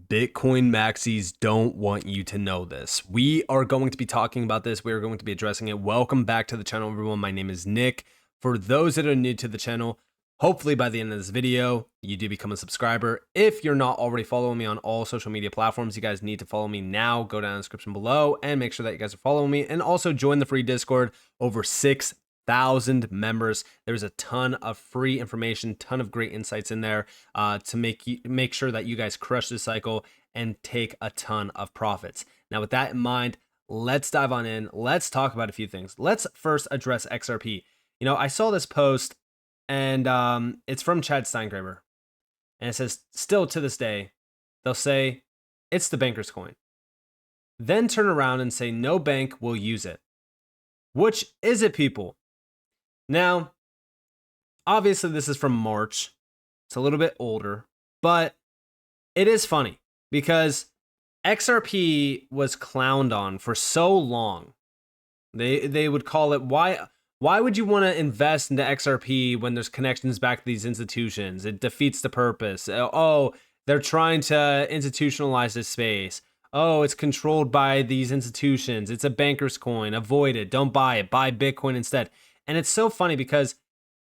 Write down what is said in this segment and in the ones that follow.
Bitcoin maxis don't want you to know this. We are going to be talking about this. We are going to be addressing it. Welcome back to the channel, everyone. My name is Nick. For those that are new to the channel, hopefully by the end of this video, you do become a subscriber. If you're not already following me on all social media platforms, you guys need to follow me now. Go down in the description below and make sure that you guys are following me. And also join the free Discord. Over 6,000 members. There's a ton of free information, ton of great insights in there to make sure that you guys crush this cycle and take a ton of profits. Now, with that in mind, let's dive on in. Let's talk about a few things. Let's first address XRP. You know, I saw this post and it's from Chad Steingraber, and it says, still to this day, they'll say it's the banker's coin, then turn around and say no bank will use it. Which is it, people? Now, obviously this is from March. It's a little bit older, but it is funny because XRP was clowned on for so long. They would call it, why would you want to invest into XRP when there's connections back to these institutions? It defeats the purpose. Oh, they're trying to institutionalize this space. Oh, it's controlled by these institutions. It's a banker's coin. Avoid it. Don't buy it. Buy Bitcoin instead. And it's so funny because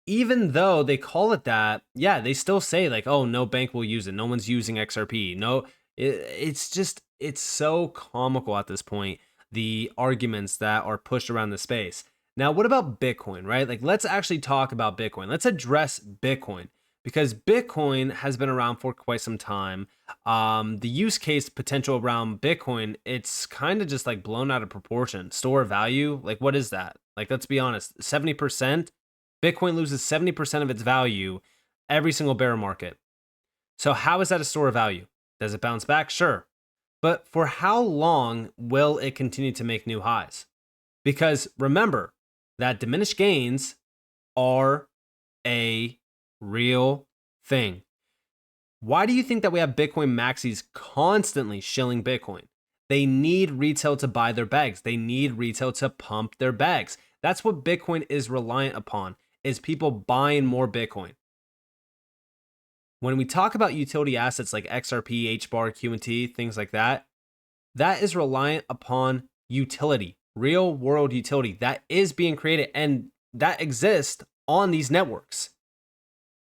even though they call it that, yeah, they still say like, oh, no bank will use it. No one's using XRP. No, it's so comical at this point, the arguments that are pushed around the space. Now, what about Bitcoin, right? Like, let's actually talk about Bitcoin. Let's address Bitcoin because Bitcoin has been around for quite some time. The use case potential around Bitcoin, it's kind of just like blown out of proportion. Store of value, like what is that? Like, let's be honest, 70%, Bitcoin loses 70% of its value every single bear market. So how is that a store of value? Does it bounce back? Sure. But for how long will it continue to make new highs? Because remember that diminished gains are a real thing. Why do you think that we have Bitcoin maxis constantly shilling Bitcoin? They need retail to buy their bags. They need retail to pump their bags. That's what Bitcoin is reliant upon, is people buying more Bitcoin. When we talk about utility assets like XRP, HBAR, QNT, things like that, that is reliant upon utility, real world utility that is being created and that exists on these networks.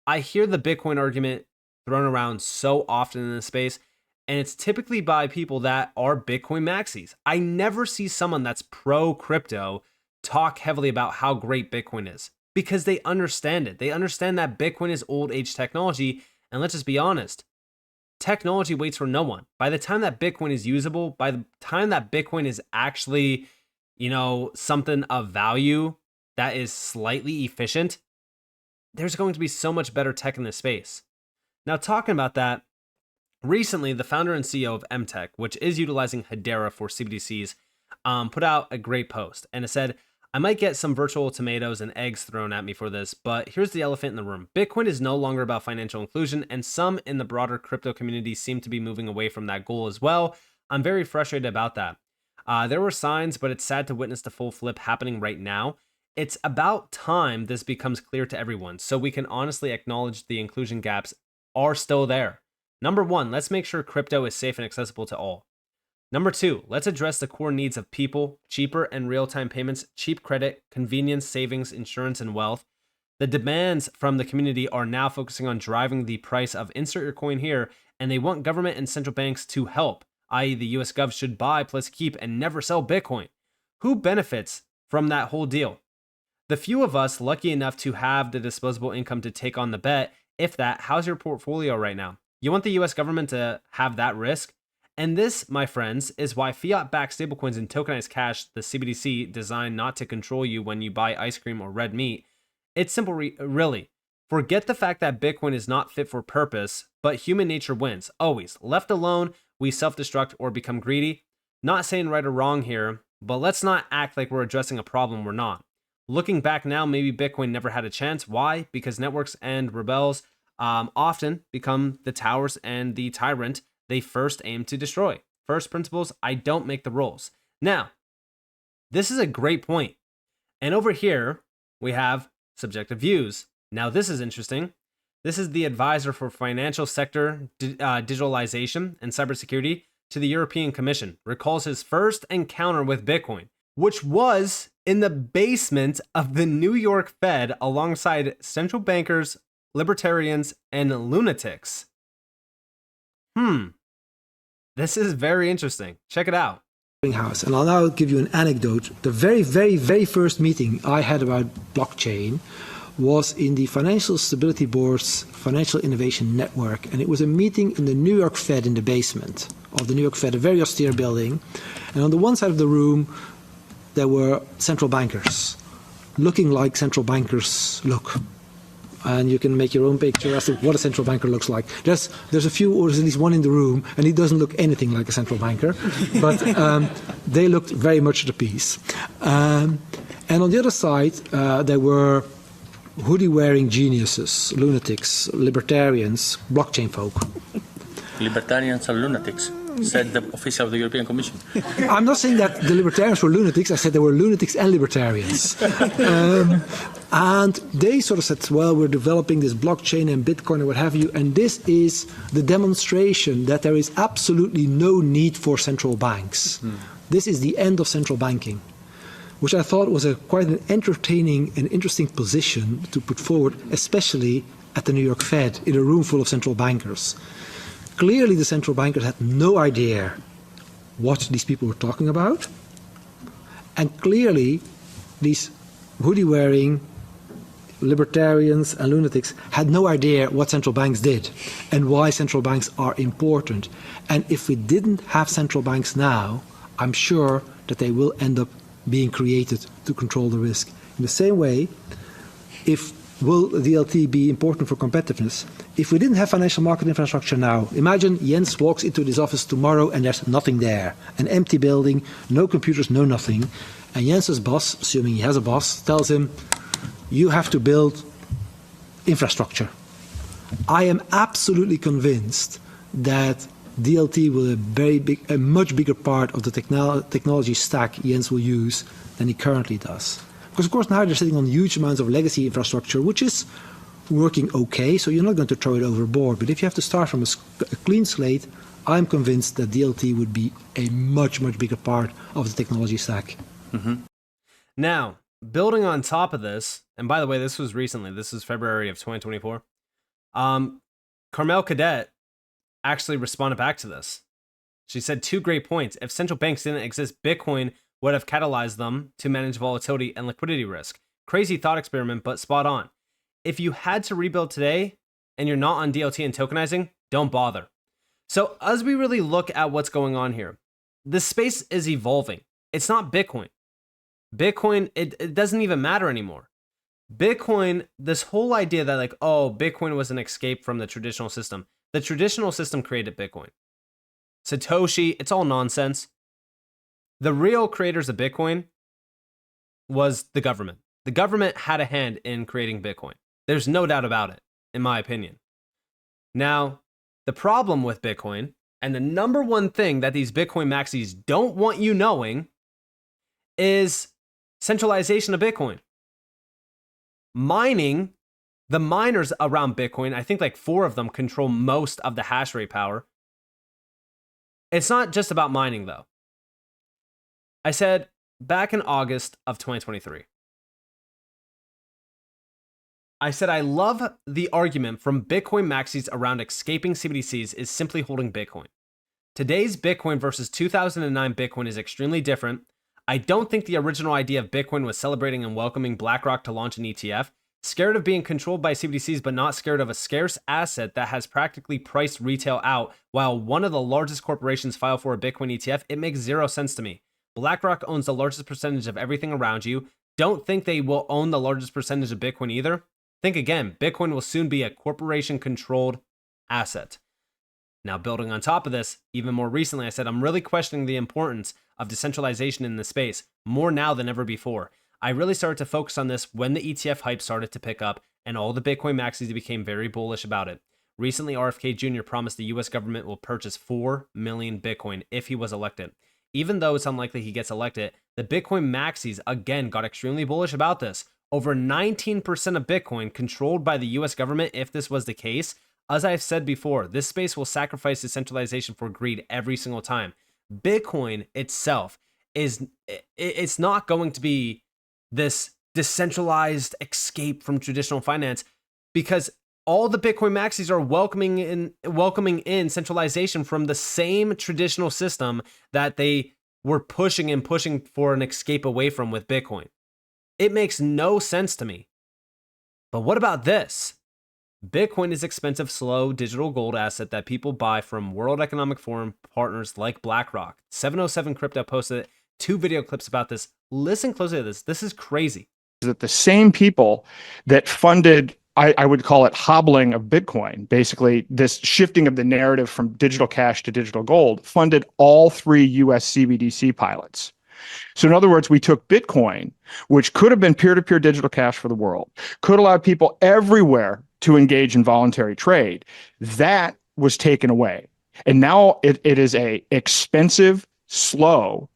I hear the Bitcoin argument thrown around so often in this space, and it's typically by people that are Bitcoin maxis. I never see someone that's pro crypto talk heavily about how great Bitcoin is because they understand it. They understand that Bitcoin is old age technology. And let's just be honest, technology waits for no one. By the time that Bitcoin is usable, by the time that Bitcoin is actually, something of value that is slightly efficient, there's going to be so much better tech in this space. Now, talking about that, recently, the founder and CEO of MTech, which is utilizing Hedera for CBDCs, put out a great post. And it said, I might get some virtual tomatoes and eggs thrown at me for this, but here's the elephant in the room. Bitcoin is no longer about financial inclusion, and some in the broader crypto community seem to be moving away from that goal as well. I'm very frustrated about that. There were signs, but it's sad to witness the full flip happening right now. It's about time this becomes clear to everyone, so we can honestly acknowledge the inclusion gaps are still there. Number one, let's make sure crypto is safe and accessible to all. Number two, let's address the core needs of people: cheaper and real-time payments, cheap credit, convenience, savings, insurance, and wealth. The demands from the community are now focusing on driving the price of insert your coin here, and they want government and central banks to help, i.e. the US Gov should buy plus keep and never sell Bitcoin. Who benefits from that whole deal? The few of us lucky enough to have the disposable income to take on the bet. If that, how's your portfolio right now? You want the US government to have that risk? And this, my friends, is why fiat-backed stablecoins and tokenized cash, the CBDC, designed not to control you when you buy ice cream or red meat. It's simple, really. Forget the fact that Bitcoin is not fit for purpose, but human nature wins, always. Left alone, we self-destruct or become greedy. Not saying right or wrong here, but let's not act like we're addressing a problem we're not. Looking back now, maybe Bitcoin never had a chance. Why? Because networks and rebels often become the towers and the tyrant they first aim to destroy. First principles, I don't make the rules. Now, this is a great point. And over here, we have subjective views. Now, this is interesting. This is the advisor for financial sector digitalization and cybersecurity to the European Commission, recalls his first encounter with Bitcoin, which was in the basement of the New York Fed alongside central bankers, libertarians, and lunatics. This is very interesting. Check it out. House. And I'll now give you an anecdote. The very, very, very first meeting I had about blockchain was in the Financial Stability Board's Financial Innovation Network. And it was a meeting in the New York Fed, in the basement of the New York Fed, a very austere building. And on the one side of the room, there were central bankers, looking like central bankers look. And you can make your own picture as to what a central banker looks like. There's a few, or there's at least one in the room, and he doesn't look anything like a central banker. But they looked very much at a piece. And on the other side, there were hoodie-wearing geniuses, lunatics, libertarians, blockchain folk. Libertarians are lunatics, said the official of the European Commission. I'm not saying that the libertarians were lunatics. I said there were lunatics and libertarians. And they sort of said, well, we're developing this blockchain and Bitcoin and what have you, and this is the demonstration that there is absolutely no need for central banks. This is the end of central banking, which I thought was quite an entertaining and interesting position to put forward, especially at the New York Fed, in a room full of central bankers. Clearly, the central bankers had no idea what these people were talking about. And clearly, these hoodie-wearing libertarians and lunatics had no idea what central banks did and why central banks are important. And if we didn't have central banks now, I'm sure that they will end up being created to control the risk. In the same way, will DLT be important for competitiveness? If we didn't have financial market infrastructure now, imagine Jens walks into this office tomorrow and there's nothing there. An empty building, no computers, no nothing. And Jens's boss, assuming he has a boss, tells him, you have to build infrastructure. I am absolutely convinced that DLT will be a much bigger part of the technology stack Jens will use than he currently does. Because, of course, now they're sitting on huge amounts of legacy infrastructure, which is working okay, so you're not going to throw it overboard. But if you have to start from a clean slate, I'm convinced that DLT would be a much, much bigger part of the technology stack. Now, building on top of this, and by the way, this was recently, this is February of 2024, Carmel Cadet actually responded back to this. She said 2 great points. If central banks didn't exist, Bitcoin would have catalyzed them to manage volatility and liquidity risk. Crazy thought experiment, but spot on. If you had to rebuild today and you're not on DLT and tokenizing, don't bother. So as we really look at what's going on here, the space is evolving. It's not Bitcoin. Bitcoin, it doesn't even matter anymore. Bitcoin, this whole idea that like, oh, Bitcoin was an escape from the traditional system. The traditional system created Bitcoin. Satoshi, it's all nonsense. The real creators of Bitcoin was the government. The government had a hand in creating Bitcoin. There's no doubt about it, in my opinion. Now, the problem with Bitcoin, and the number one thing that these Bitcoin maxis don't want you knowing, is centralization of Bitcoin. Mining, the miners around Bitcoin, I think like 4 of them control most of the hash rate power. It's not just about mining, though. I said back in August of 2023, I said I love the argument from Bitcoin maxis around escaping CBDCs is simply holding Bitcoin. Today's Bitcoin versus 2009 Bitcoin is extremely different. I don't think the original idea of Bitcoin was celebrating and welcoming BlackRock to launch an ETF, scared of being controlled by CBDCs, but not scared of a scarce asset that has practically priced retail out while one of the largest corporations file for a Bitcoin ETF. It makes zero sense to me. BlackRock owns the largest percentage of everything around you. Don't think they will own the largest percentage of Bitcoin either. Think again, Bitcoin will soon be a corporation-controlled asset. Now, building on top of this, even more recently, I said I'm really questioning the importance of decentralization in the space, more now than ever before. I really started to focus on this when the ETF hype started to pick up and all the Bitcoin maxis became very bullish about it. Recently, RFK Jr. promised the US government will purchase 4 million Bitcoin if he was elected. Even though it's unlikely he gets elected, the Bitcoin maxis again got extremely bullish about this. over 19% of Bitcoin controlled by the US government. If this was the case, as I've said before, this space will sacrifice decentralization for greed every single time. Bitcoin itself it's not going to be this decentralized escape from traditional finance, because all the Bitcoin maxis are welcoming in centralization from the same traditional system that they were pushing for an escape away from with Bitcoin. It makes no sense to me. But what about this? Bitcoin is expensive, slow digital gold asset that people buy from World Economic Forum partners like BlackRock. 707 Crypto posted 2 video clips about this. Listen closely to this. This is crazy. That the same people that funded, I would call it hobbling of Bitcoin, basically this shifting of the narrative from digital cash to digital gold, funded all 3 US CBDC pilots. So in other words, we took Bitcoin, which could have been peer-to-peer digital cash for the world, could allow people everywhere to engage in voluntary trade. That was taken away. And now it is a expensive, slow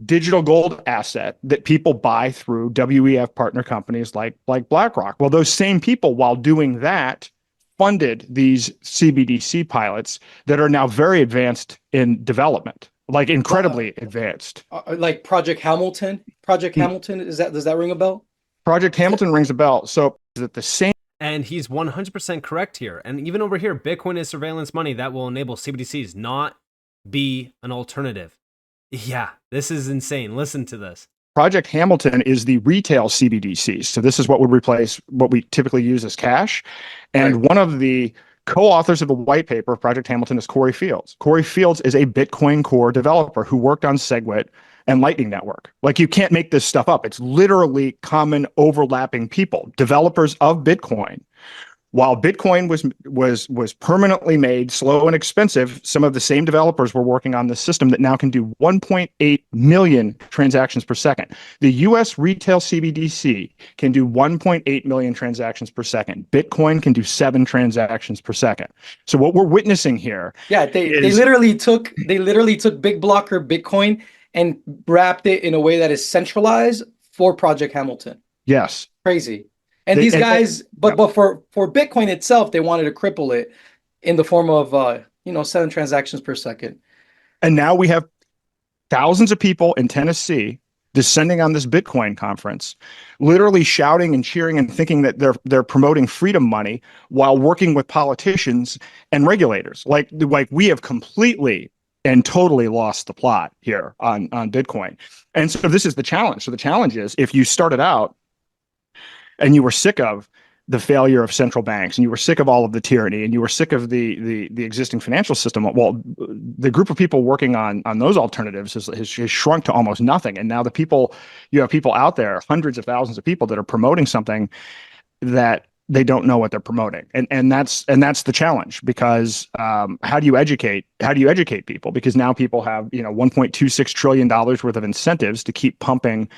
digital gold asset that people buy through WEF partner companies like BlackRock. Well, those same people, while doing that, funded these CBDC pilots that are now very advanced in development, like incredibly advanced. Like Project Hamilton. Project Hamilton, does that ring a bell? Project Hamilton rings a bell. So is it the same? And he's 100% correct here. And even over here, Bitcoin is surveillance money that will enable CBDCs not be an alternative. Yeah, this is insane. Listen to this. Project Hamilton is the retail CBDCs. So this is what would replace what we typically use as cash. And one of the co-authors of the white paper of Project Hamilton is Corey Fields. Corey Fields is a Bitcoin Core developer who worked on SegWit and Lightning Network. Like, you can't make this stuff up. It's literally common overlapping people, developers of Bitcoin. While Bitcoin was permanently made slow and expensive, some of the same developers were working on this system that now can do 1.8 million transactions per second. The US retail CBDC can do 1.8 million transactions per second. Bitcoin can do 7 transactions per second. So what we're witnessing here, they literally took big blocker Bitcoin and wrapped it in a way that is centralized for Project Hamilton. Yes. Crazy. And these guys, but for Bitcoin itself, they wanted to cripple it in the form of 7 transactions per second. And now we have thousands of people in Tennessee descending on this Bitcoin conference, literally shouting and cheering and thinking that they're promoting freedom money while working with politicians and regulators. Like we have completely and totally lost the plot here on Bitcoin. And so this is the challenge. So the challenge is, if you started out and you were sick of the failure of central banks, and you were sick of all of the tyranny, and you were sick of the existing financial system, well, the group of people working on those alternatives has shrunk to almost nothing. And now you have people out there, hundreds of thousands of people, that are promoting something that they don't know what they're promoting. And that's the challenge, because how do you educate people? Because now people have $1.26 trillion worth of incentives to keep pumping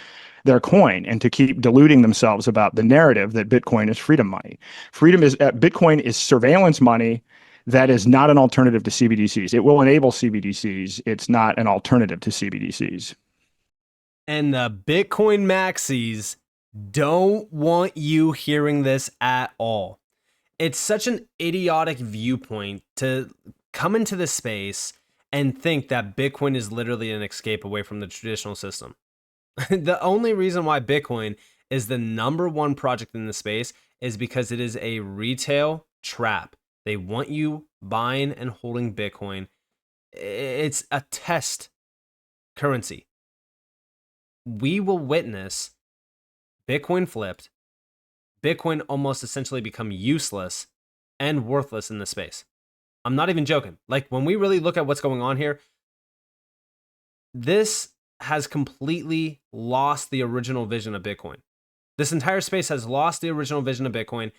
their coin and to keep deluding themselves about the narrative that Bitcoin is freedom money. Bitcoin is surveillance money that is not an alternative to CBDCs. It will enable CBDCs. It's not an alternative to CBDCs. And the Bitcoin maxis don't want you hearing this at all. It's such an idiotic viewpoint to come into this space and think that Bitcoin is literally an escape away from the traditional system. The only reason why Bitcoin is the #1 project in the space is because it is a retail trap. They want you buying and holding Bitcoin. It's a test currency. We will witness Bitcoin flipped, Bitcoin almost essentially become useless and worthless in this space. I'm not even joking. Like, when we really look at what's going on here, this has completely lost the original vision of Bitcoin. This entire space has lost the original vision of Bitcoin.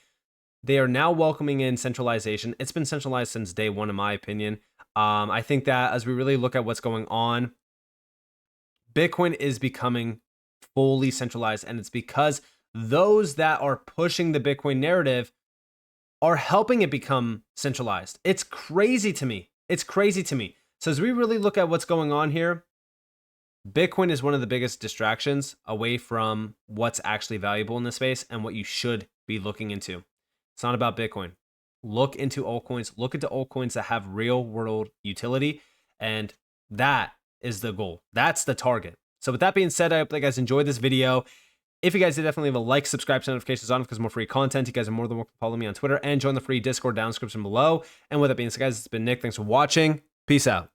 They are now welcoming in centralization. It's been centralized since day one, in my opinion. I think that as we really look at what's going on, Bitcoin is becoming fully centralized, and it's because those that are pushing the Bitcoin narrative are helping it become centralized. It's crazy to me. So as we really look at what's going on here, Bitcoin is one of the biggest distractions away from what's actually valuable in the space and what you should be looking into. It's not about Bitcoin. Look into altcoins. Look into altcoins that have real world utility. And that is the goal. That's the target. So with that being said, I hope you guys enjoyed this video. If you guys did, definitely leave a like, subscribe, turn notifications on because more free content. You guys are more than welcome to follow me on Twitter and join the free Discord down description below. And with that being said, guys, it's been Nick. Thanks for watching. Peace out.